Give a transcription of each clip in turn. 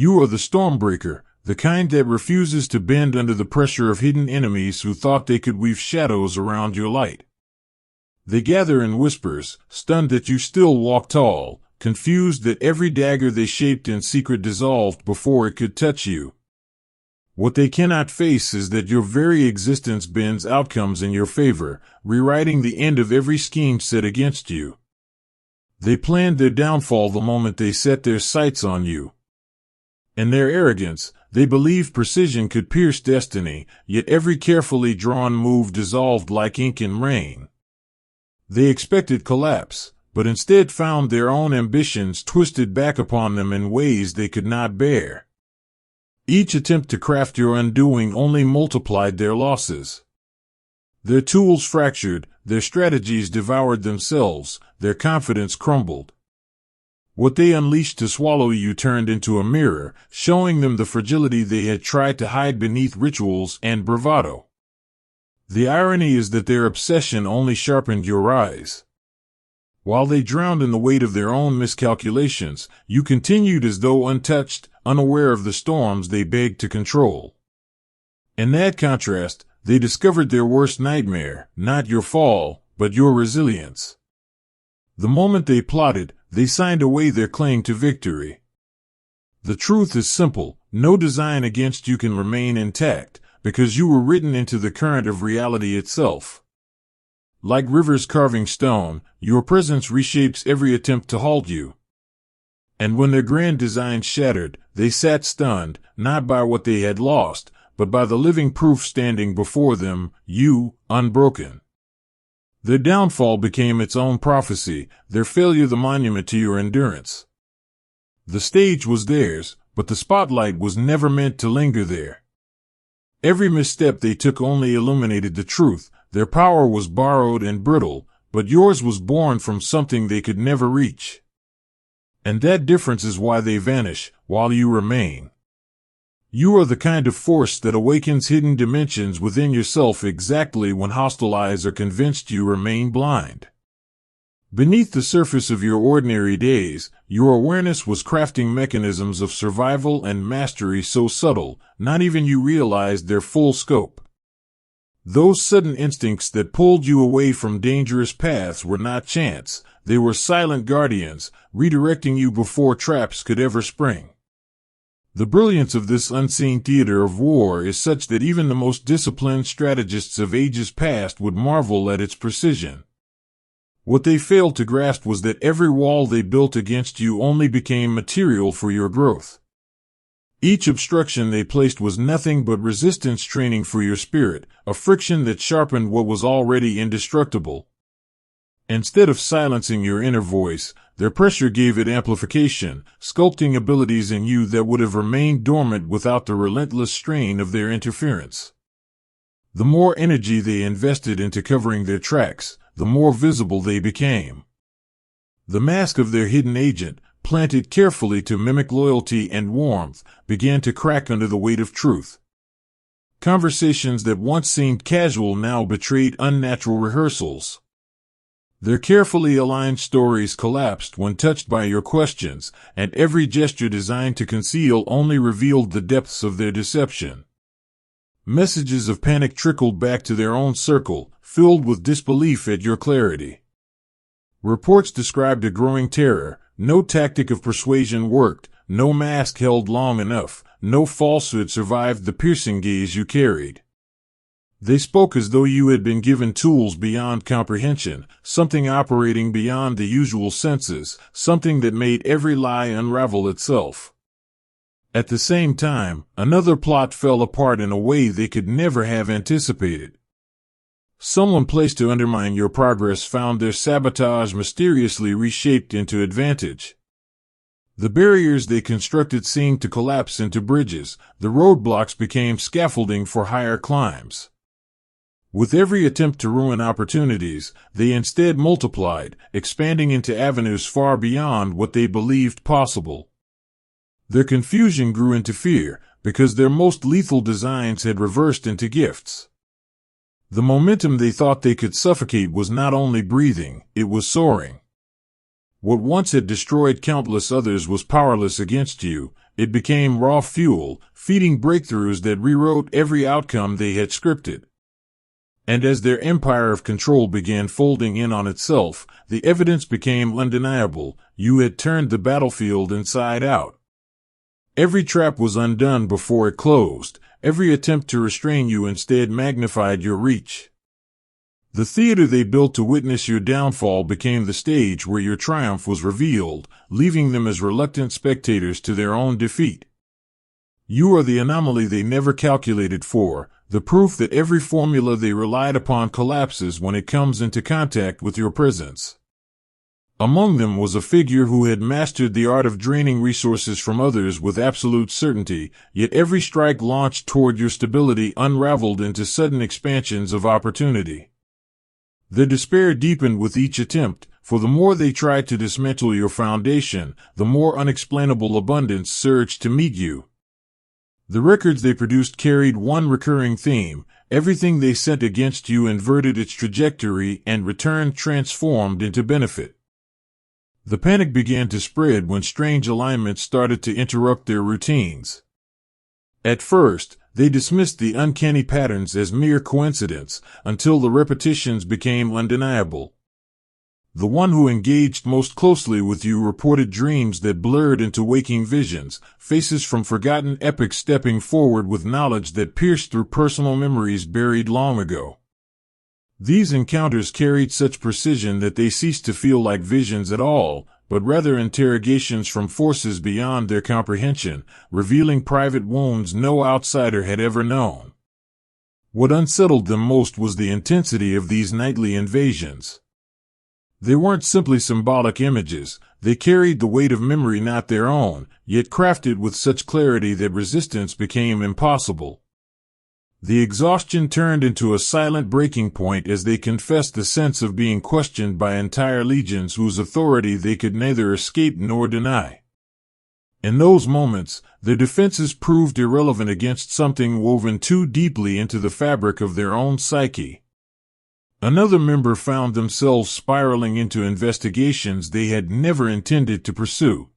You are the Stormbreaker, the kind that refuses to bend under the pressure of hidden enemies who thought they could weave shadows around your light. They gather in whispers, stunned that you still walk tall, confused that every dagger they shaped in secret dissolved before it could touch you. What they cannot face is that your very existence bends outcomes in your favor, rewriting the end of every scheme set against you. They planned their downfall the moment they set their sights on you. In their arrogance, they believed precision could pierce destiny, yet every carefully drawn move dissolved like ink in rain. They expected collapse, but instead found their own ambitions twisted back upon them in ways they could not bear. Each attempt to craft your undoing only multiplied their losses. Their tools fractured, their strategies devoured themselves, their confidence crumbled. What they unleashed to swallow you turned into a mirror, showing them the fragility they had tried to hide beneath rituals and bravado. The irony is that their obsession only sharpened your eyes. While they drowned in the weight of their own miscalculations, you continued as though untouched, unaware of the storms they begged to control. In that contrast, they discovered their worst nightmare, not your fall, but your resilience. The moment they plotted, they signed away their claim to victory. The truth is simple: no design against you can remain intact, because you were written into the current of reality itself. Like rivers carving stone, your presence reshapes every attempt to halt you. And when their grand design shattered, they sat stunned, not by what they had lost, but by the living proof standing before them, you, unbroken. Their downfall became its own prophecy, their failure the monument to your endurance. The stage was theirs, but the spotlight was never meant to linger there. Every misstep they took only illuminated the truth. Their power was borrowed and brittle, but yours was born from something they could never reach. And that difference is why they vanish, while you remain. You are the kind of force that awakens hidden dimensions within yourself exactly when hostile eyes are convinced you remain blind. Beneath the surface of your ordinary days, your awareness was crafting mechanisms of survival and mastery so subtle, not even you realized their full scope. Those sudden instincts that pulled you away from dangerous paths were not chance, they were silent guardians, redirecting you before traps could ever spring. The brilliance of this unseen theater of war is such that even the most disciplined strategists of ages past would marvel at its precision. What they failed to grasp was that every wall they built against you only became material for your growth. Each obstruction they placed was nothing but resistance training for your spirit, a friction that sharpened what was already indestructible. Instead of silencing your inner voice, their pressure gave it amplification, sculpting abilities in you that would have remained dormant without the relentless strain of their interference. The more energy they invested into covering their tracks, the more visible they became. The mask of their hidden agent, planted carefully to mimic loyalty and warmth, began to crack under the weight of truth. Conversations that once seemed casual now betrayed unnatural rehearsals. Their carefully aligned stories collapsed when touched by your questions, and every gesture designed to conceal only revealed the depths of their deception. Messages of panic trickled back to their own circle, filled with disbelief at your clarity. Reports described a growing terror. No tactic of persuasion worked, no mask held long enough, no falsehood survived the piercing gaze you carried. They spoke as though you had been given tools beyond comprehension, something operating beyond the usual senses, something that made every lie unravel itself. At the same time, another plot fell apart in a way they could never have anticipated. Someone placed to undermine your progress found their sabotage mysteriously reshaped into advantage. The barriers they constructed seemed to collapse into bridges, the roadblocks became scaffolding for higher climbs. With every attempt to ruin opportunities, they instead multiplied, expanding into avenues far beyond what they believed possible. Their confusion grew into fear, because their most lethal designs had reversed into gifts. The momentum they thought they could suffocate was not only breathing, it was soaring. What once had destroyed countless others was powerless against you. It became raw fuel, feeding breakthroughs that rewrote every outcome they had scripted. And as their empire of control began folding in on itself, the evidence became undeniable. You had turned the battlefield inside out. Every trap was undone before it closed. Every attempt to restrain you instead magnified your reach. The theater they built to witness your downfall became the stage where your triumph was revealed, leaving them as reluctant spectators to their own defeat. You are the anomaly they never calculated for, the proof that every formula they relied upon collapses when it comes into contact with your presence. Among them was a figure who had mastered the art of draining resources from others with absolute certainty, yet every strike launched toward your stability unraveled into sudden expansions of opportunity. Their despair deepened with each attempt, for the more they tried to dismantle your foundation, the more unexplainable abundance surged to meet you. The records they produced carried one recurring theme: everything they sent against you inverted its trajectory and returned transformed into benefit. The panic began to spread when strange alignments started to interrupt their routines. At first, they dismissed the uncanny patterns as mere coincidence, until the repetitions became undeniable. The one who engaged most closely with you reported dreams that blurred into waking visions, faces from forgotten epochs stepping forward with knowledge that pierced through personal memories buried long ago. These encounters carried such precision that they ceased to feel like visions at all, but rather interrogations from forces beyond their comprehension, revealing private wounds no outsider had ever known. What unsettled them most was the intensity of these nightly invasions. They weren't simply symbolic images, they carried the weight of memory not their own, yet crafted with such clarity that resistance became impossible. The exhaustion turned into a silent breaking point as they confessed the sense of being questioned by entire legions whose authority they could neither escape nor deny. In those moments, their defenses proved irrelevant against something woven too deeply into the fabric of their own psyche. Another member found themselves spiraling into investigations they had never intended to pursue.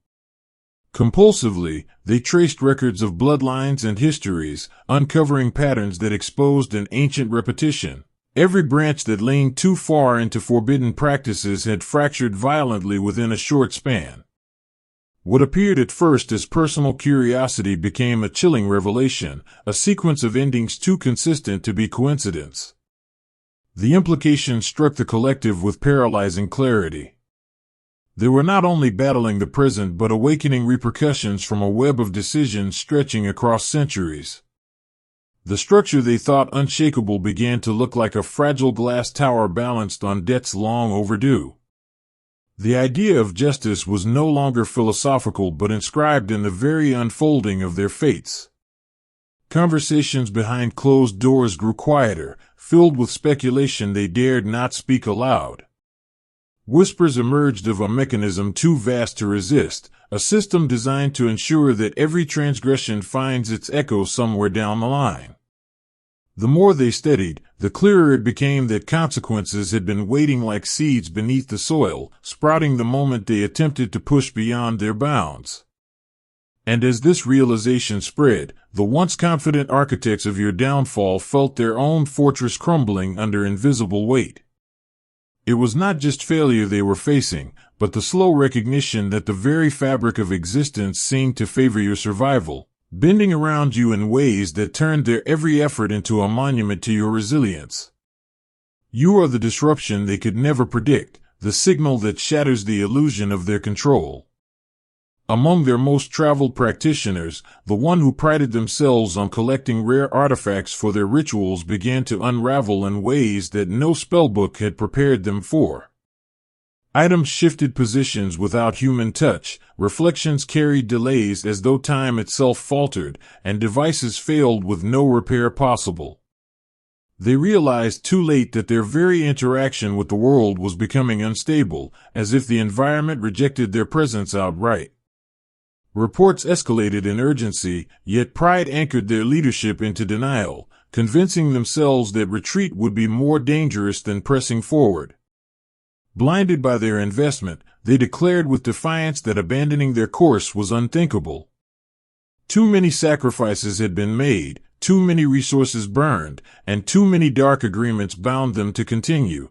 Compulsively, they traced records of bloodlines and histories, uncovering patterns that exposed an ancient repetition. Every branch that leaned too far into forbidden practices had fractured violently within a short span. What appeared at first as personal curiosity became a chilling revelation, a sequence of endings too consistent to be coincidence. The implications struck the collective with paralyzing clarity. They were not only battling the present but awakening repercussions from a web of decisions stretching across centuries. The structure they thought unshakable began to look like a fragile glass tower balanced on debts long overdue. The idea of justice was no longer philosophical but inscribed in the very unfolding of their fates. Conversations behind closed doors grew quieter, filled with speculation they dared not speak aloud. Whispers emerged of a mechanism too vast to resist, a system designed to ensure that every transgression finds its echo somewhere down the line. The more they studied, the clearer it became that consequences had been waiting like seeds beneath the soil, sprouting the moment they attempted to push beyond their bounds. And as this realization spread, the once confident architects of your downfall felt their own fortress crumbling under invisible weight. It was not just failure they were facing, but the slow recognition that the very fabric of existence seemed to favor your survival, bending around you in ways that turned their every effort into a monument to your resilience. You are the disruption they could never predict, the signal that shatters the illusion of their control. Among their most traveled practitioners, the one who prided themselves on collecting rare artifacts for their rituals began to unravel in ways that no spellbook had prepared them for. Items shifted positions without human touch, reflections carried delays as though time itself faltered, and devices failed with no repair possible. They realized too late that their very interaction with the world was becoming unstable, as if the environment rejected their presence outright. Reports escalated in urgency, yet pride anchored their leadership into denial, convincing themselves that retreat would be more dangerous than pressing forward. Blinded by their investment, they declared with defiance that abandoning their course was unthinkable. Too many sacrifices had been made, too many resources burned, and too many dark agreements bound them to continue.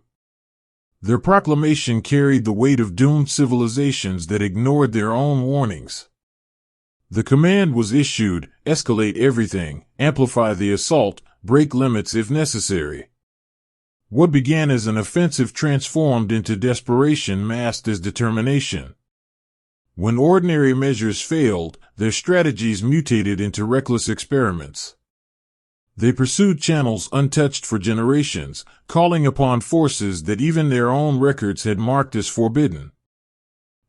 Their proclamation carried the weight of doomed civilizations that ignored their own warnings. The command was issued: escalate everything, amplify the assault, break limits if necessary. What began as an offensive transformed into desperation masked as determination. When ordinary measures failed, their strategies mutated into reckless experiments. They pursued channels untouched for generations, calling upon forces that even their own records had marked as forbidden.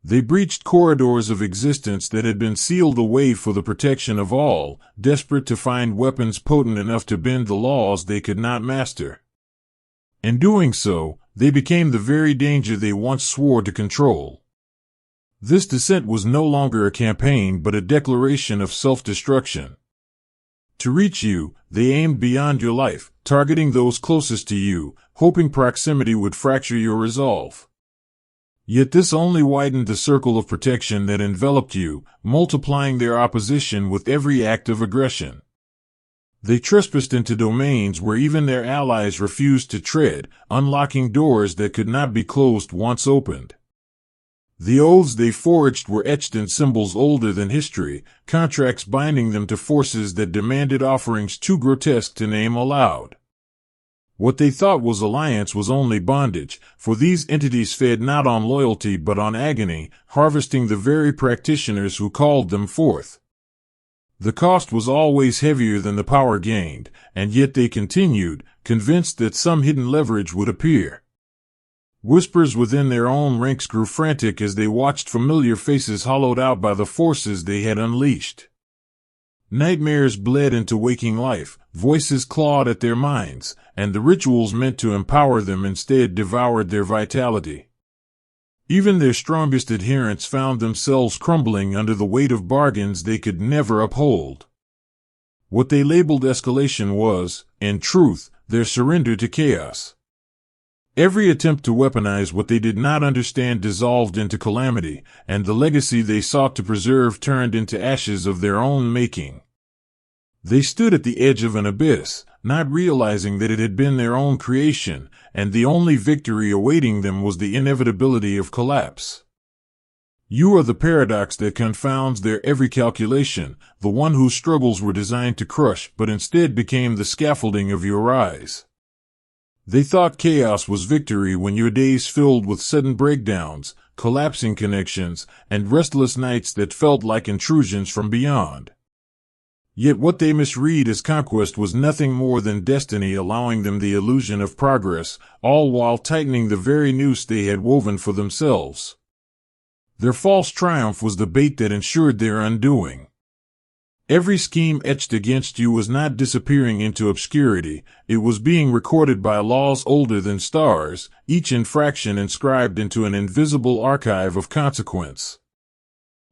They breached corridors of existence that had been sealed away for the protection of all, desperate to find weapons potent enough to bend the laws they could not master. In doing so, they became the very danger they once swore to control. This descent was no longer a campaign but a declaration of self-destruction. To reach you, they aimed beyond your life, targeting those closest to you, hoping proximity would fracture your resolve. Yet this only widened the circle of protection that enveloped you, multiplying their opposition with every act of aggression. They trespassed into domains where even their allies refused to tread, unlocking doors that could not be closed once opened. The oaths they forged were etched in symbols older than history, contracts binding them to forces that demanded offerings too grotesque to name aloud. What they thought was alliance was only bondage, for these entities fed not on loyalty but on agony, harvesting the very practitioners who called them forth. The cost was always heavier than the power gained, and yet they continued, convinced that some hidden leverage would appear. Whispers within their own ranks grew frantic as they watched familiar faces hollowed out by the forces they had unleashed. Nightmares bled into waking life, voices clawed at their minds, and the rituals meant to empower them instead devoured their vitality. Even their strongest adherents found themselves crumbling under the weight of bargains they could never uphold. What they labeled escalation was, in truth, their surrender to chaos. Every attempt to weaponize what they did not understand dissolved into calamity, and the legacy they sought to preserve turned into ashes of their own making. They stood at the edge of an abyss, not realizing that it had been their own creation, and the only victory awaiting them was the inevitability of collapse. You are the paradox that confounds their every calculation, the one whose struggles were designed to crush but instead became the scaffolding of your rise. They thought chaos was victory when your days filled with sudden breakdowns, collapsing connections, and restless nights that felt like intrusions from beyond. Yet what they misread as conquest was nothing more than destiny allowing them the illusion of progress, all while tightening the very noose they had woven for themselves. Their false triumph was the bait that ensured their undoing. Every scheme etched against you was not disappearing into obscurity, it was being recorded by laws older than stars, each infraction inscribed into an invisible archive of consequence.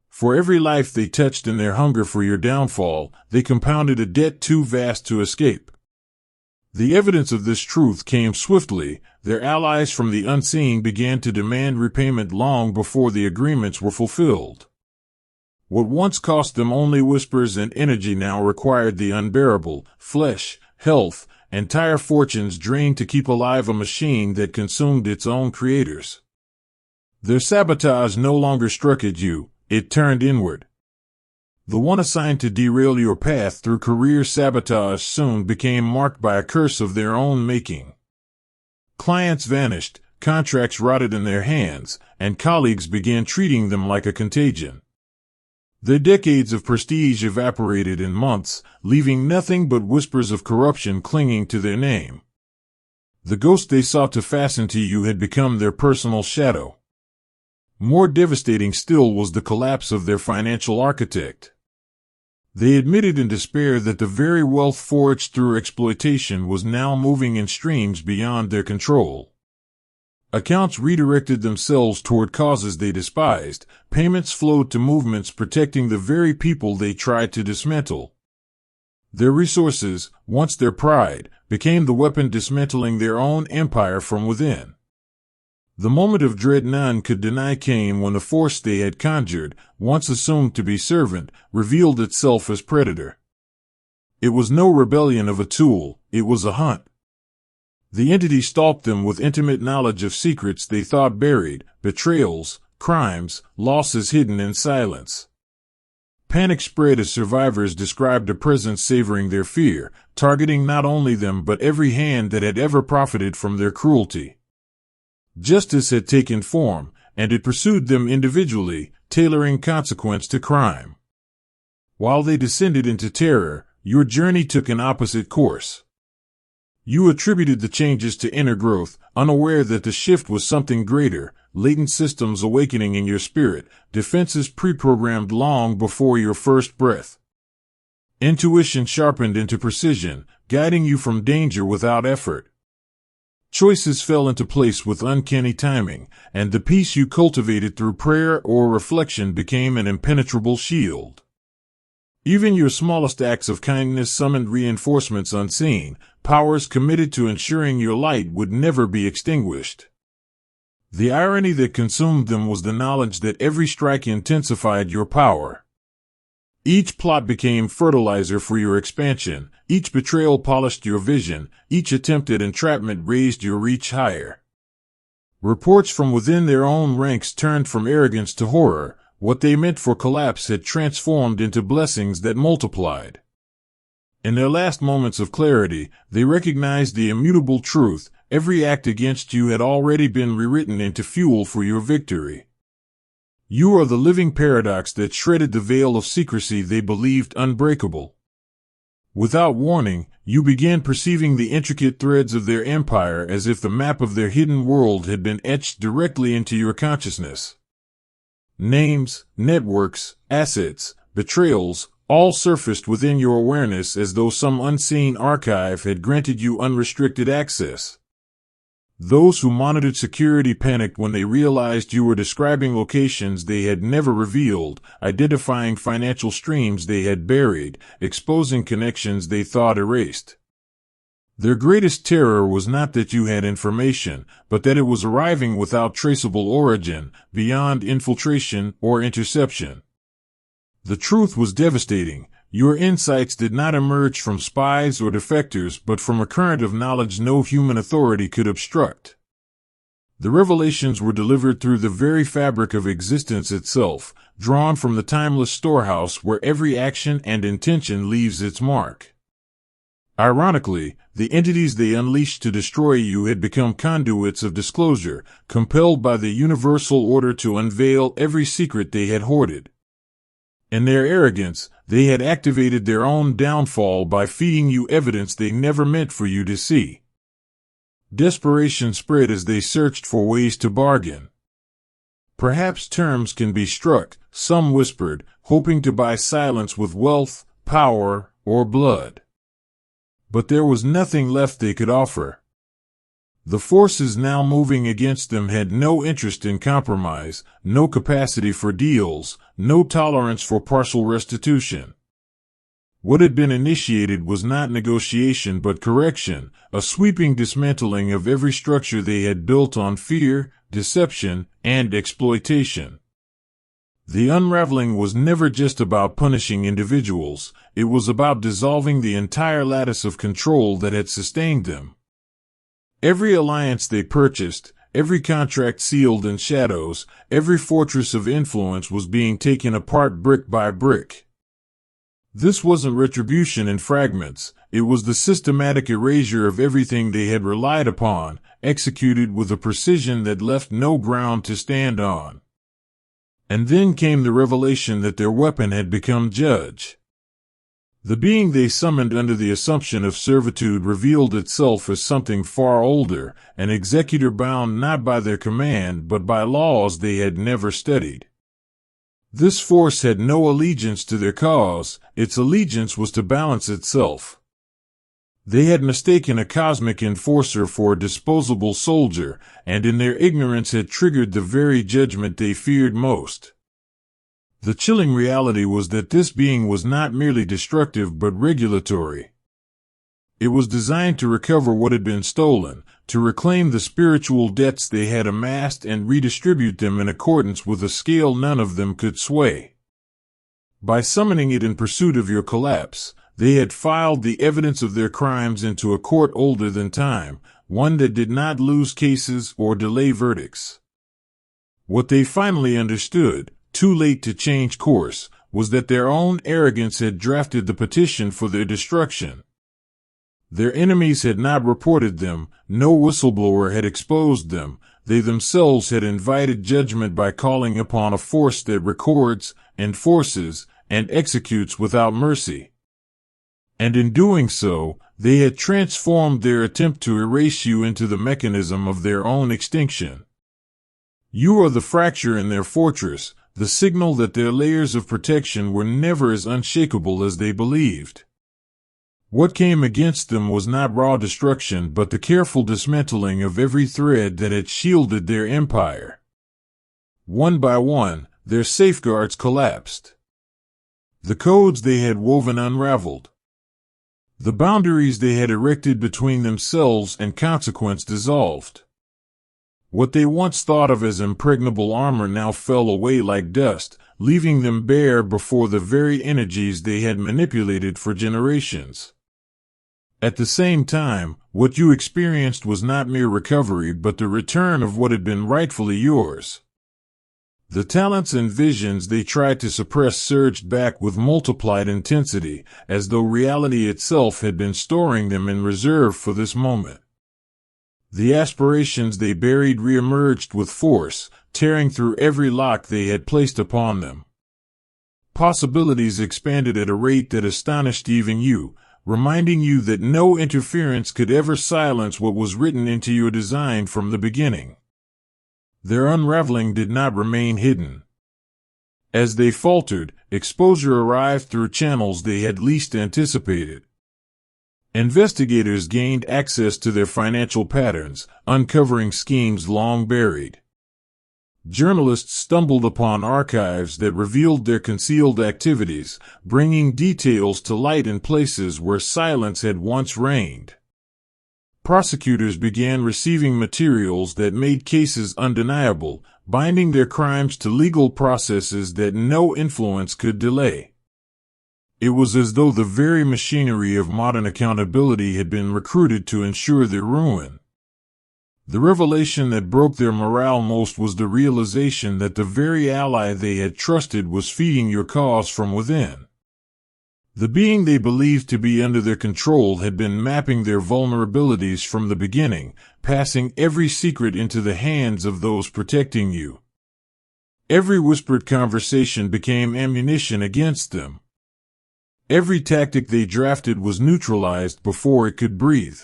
For every life they touched in their hunger for your downfall, they compounded a debt too vast to escape. The evidence of this truth came swiftly. Their allies from the unseen began to demand repayment long before the agreements were fulfilled. What once cost them only whispers and energy now required the unbearable, flesh, health, entire fortunes drained to keep alive a machine that consumed its own creators. Their sabotage no longer struck at you, it turned inward. The one assigned to derail your path through career sabotage soon became marked by a curse of their own making. Clients vanished, contracts rotted in their hands, and colleagues began treating them like a contagion. Their decades of prestige evaporated in months, leaving nothing but whispers of corruption clinging to their name. The ghost they sought to fasten to you had become their personal shadow. More devastating still was the collapse of their financial architect. They admitted in despair that the very wealth forged through exploitation was now moving in streams beyond their control. Accounts redirected themselves toward causes they despised, payments flowed to movements protecting the very people they tried to dismantle. Their resources, once their pride, became the weapon dismantling their own empire from within. The moment of dread none could deny came when the force they had conjured, once assumed to be servant, revealed itself as predator. It was no rebellion of a tool, it was a hunt. The entity stalked them with intimate knowledge of secrets they thought buried, betrayals, crimes, losses hidden in silence. Panic spread as survivors described a presence savoring their fear, targeting not only them but every hand that had ever profited from their cruelty. Justice had taken form, and it pursued them individually, tailoring consequence to crime. While they descended into terror, your journey took an opposite course. You attributed the changes to inner growth, unaware that the shift was something greater, latent systems awakening in your spirit, defenses pre-programmed long before your first breath. Intuition sharpened into precision, guiding you from danger without effort. Choices fell into place with uncanny timing, and the peace you cultivated through prayer or reflection became an impenetrable shield. Even your smallest acts of kindness summoned reinforcements unseen, powers committed to ensuring your light would never be extinguished. The irony that consumed them was the knowledge that every strike intensified your power. Each plot became fertilizer for your expansion, each betrayal polished your vision, each attempt at entrapment raised your reach higher. Reports from within their own ranks turned from arrogance to horror. What they meant for collapse had transformed into blessings that multiplied. In their last moments of clarity, they recognized the immutable truth: every act against you had already been rewritten into fuel for your victory. You are the living paradox that shredded the veil of secrecy they believed unbreakable. Without warning, you began perceiving the intricate threads of their empire as if the map of their hidden world had been etched directly into your consciousness. Names, networks, assets, betrayals, all surfaced within your awareness as though some unseen archive had granted you unrestricted access. Those who monitored security panicked when they realized you were describing locations they had never revealed, identifying financial streams they had buried, exposing connections they thought erased. Their greatest terror was not that you had information, but that it was arriving without traceable origin, beyond infiltration or interception. The truth was devastating. Your insights did not emerge from spies or defectors, but from a current of knowledge no human authority could obstruct. The revelations were delivered through the very fabric of existence itself, drawn from the timeless storehouse where every action and intention leaves its mark. Ironically, the entities they unleashed to destroy you had become conduits of disclosure, compelled by the universal order to unveil every secret they had hoarded. In their arrogance, they had activated their own downfall by feeding you evidence they never meant for you to see. Desperation spread as they searched for ways to bargain. Perhaps terms can be struck, some whispered, hoping to buy silence with wealth, power, or blood. But there was nothing left they could offer. The forces now moving against them had no interest in compromise, no capacity for deals, no tolerance for partial restitution. What had been initiated was not negotiation but correction, a sweeping dismantling of every structure they had built on fear, deception, and exploitation. The unraveling was never just about punishing individuals, it was about dissolving the entire lattice of control that had sustained them. Every alliance they purchased, every contract sealed in shadows, every fortress of influence was being taken apart brick by brick. This wasn't retribution in fragments, it was the systematic erasure of everything they had relied upon, executed with a precision that left no ground to stand on. And then came the revelation that their weapon had become judge. The being they summoned under the assumption of servitude revealed itself as something far older, an executor bound not by their command but by laws they had never studied. This force had no allegiance to their cause, its allegiance was to balance itself. They had mistaken a cosmic enforcer for a disposable soldier, and in their ignorance had triggered the very judgment they feared most. The chilling reality was that this being was not merely destructive but regulatory. It was designed to recover what had been stolen, to reclaim the spiritual debts they had amassed and redistribute them in accordance with a scale none of them could sway. By summoning it in pursuit of your collapse, they had filed the evidence of their crimes into a court older than time, one that did not lose cases or delay verdicts. What they finally understood, too late to change course, was that their own arrogance had drafted the petition for their destruction. Their enemies had not reported them, no whistleblower had exposed them, they themselves had invited judgment by calling upon a force that records, enforces, and executes without mercy. And in doing so, they had transformed their attempt to erase you into the mechanism of their own extinction. You are the fracture in their fortress, the signal that their layers of protection were never as unshakable as they believed. What came against them was not raw destruction but the careful dismantling of every thread that had shielded their empire. One by one, their safeguards collapsed. The codes they had woven unraveled. The boundaries they had erected between themselves and consequence dissolved. What they once thought of as impregnable armor now fell away like dust, leaving them bare before the very energies they had manipulated for generations. At the same time, what you experienced was not mere recovery but the return of what had been rightfully yours. The talents and visions they tried to suppress surged back with multiplied intensity, as though reality itself had been storing them in reserve for this moment. The aspirations they buried reemerged with force, tearing through every lock they had placed upon them. Possibilities expanded at a rate that astonished even you, reminding you that no interference could ever silence what was written into your design from the beginning. Their unraveling did not remain hidden. As they faltered, exposure arrived through channels they had least anticipated. Investigators gained access to their financial patterns, uncovering schemes long buried. Journalists stumbled upon archives that revealed their concealed activities, bringing details to light in places where silence had once reigned. Prosecutors began receiving materials that made cases undeniable, binding their crimes to legal processes that no influence could delay. It was as though the very machinery of modern accountability had been recruited to ensure their ruin. The revelation that broke their morale most was the realization that the very ally they had trusted was feeding your cause from within. The being they believed to be under their control had been mapping their vulnerabilities from the beginning, passing every secret into the hands of those protecting you. Every whispered conversation became ammunition against them. Every tactic they drafted was neutralized before it could breathe.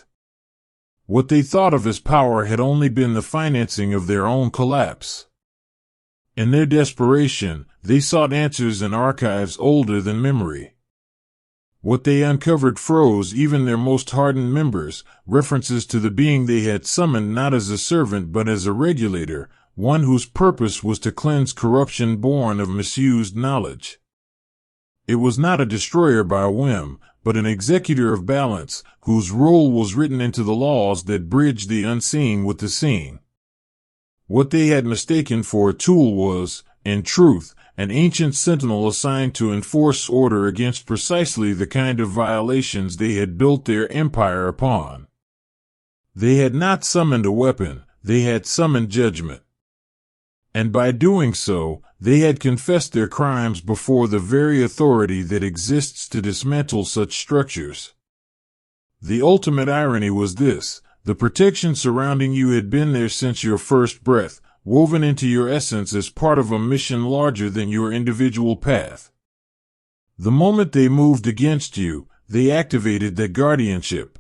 What they thought of as power had only been the financing of their own collapse. In their desperation, they sought answers in archives older than memory. What they uncovered froze even their most hardened members, references to the being they had summoned not as a servant but as a regulator, one whose purpose was to cleanse corruption born of misused knowledge. It was not a destroyer by whim, but an executor of balance, whose role was written into the laws that bridged the unseen with the seen. What they had mistaken for a tool was, in truth, an ancient sentinel assigned to enforce order against precisely the kind of violations they had built their empire upon. They had not summoned a weapon, they had summoned judgment. And by doing so, they had confessed their crimes before the very authority that exists to dismantle such structures. The ultimate irony was this: the protection surrounding you had been there since your first breath, woven into your essence as part of a mission larger than your individual path. The moment they moved against you, they activated that guardianship.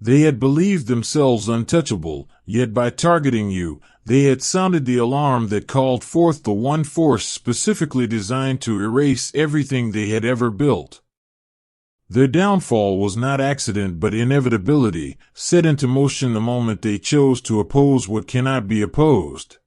They had believed themselves untouchable, yet by targeting you, they had sounded the alarm that called forth the one force specifically designed to erase everything they had ever built. Their downfall was not accident but inevitability, set into motion the moment they chose to oppose what cannot be opposed.